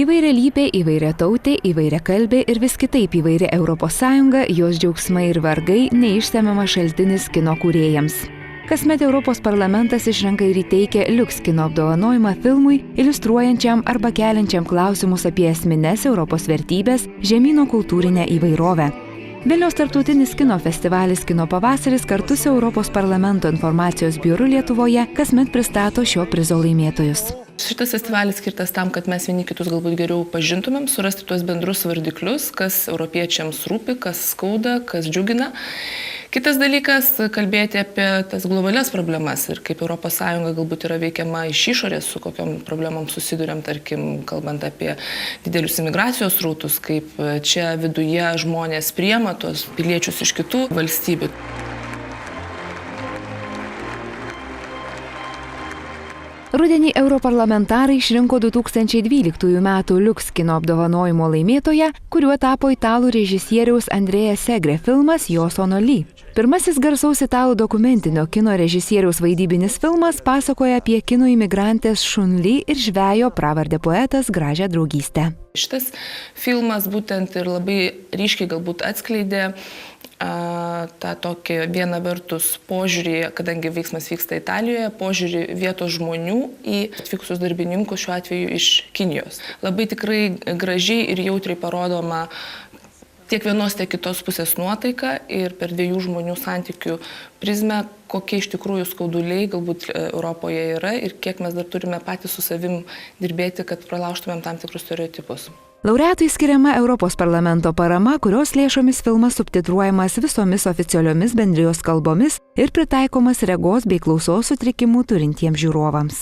Įvairialypė, įvairiatautė, įvairiakalbė ir vis kitaip įvairi Europos Sąjunga, jos džiaugsmai ir vargai neišsemiamas šaltinis kino kūrėjams. Kasmet Europos parlamentas išrenka ir įteikia Liuks kino apdovanojimą filmui, iliustruojančiam arba keliančiam klausimus apie esmines Europos vertybės, žemyno kultūrinę įvairovę. Vilniaus tarptautinis kino festivalis Kino pavasaris kartu su Europos parlamento informacijos biuru Lietuvoje kasmet pristato šio prizo laimėtojus. Šitas festivalis skirtas tam, kad mes vieni kitus galbūt geriau pažintumėm, surasti tuos bendrus vardiklius, kas europiečiams rūpi, kas skauda, kas džiugina. Kitas dalykas - kalbėti apie tas globalias problemas ir kaip ES galbūt yra veikiama iš išorės, su kokiom problemom susiduriam, tarkim, kalbant apie didelius imigracijos srautus, kaip čia viduje žmonės priima tuos piliečius iš kitų valstybių. Rudenį europarlamentarai išrinko 2012 metų Liuks kino apdovanojimo laimėtoją, kuriuo tapo italų režisieriaus Andrea Segre filmas Jo sono lì. Pirmasis garsaus italų dokumentinio kino režisieriaus vaidybinis filmas pasakoja apie kinų imigrantės Shun Li ir žvejo pravarde poetas gražią draugystę. Šitas filmas būtent ir labai ryškiai galbūt atskleidė tą tokį vieną vertus požiūrį, kadangi veiksmas vyksta Italijoje, požiūrį vietos žmonių į atvykusius darbininkus, šiuo atveju iš Kinijos. Labai tikrai gražiai ir jautriai parodoma tiek vienos, tiek kitos pusės nuotaika ir per dviejų žmonių santykių prizmę, kokie iš tikrųjų skauduliai galbūt Europoje yra ir kiek mes dar turime patys su savim dirbėti, kad pralaužtumėm tam tikrus stereotipus. Laureatui skiriama Europos parlamento parama, kurios lėšomis filmas subtitruojamas visomis oficialiomis bendrijos kalbomis ir pritaikomas regos bei klausos sutrikimų turintiems žiūrovams.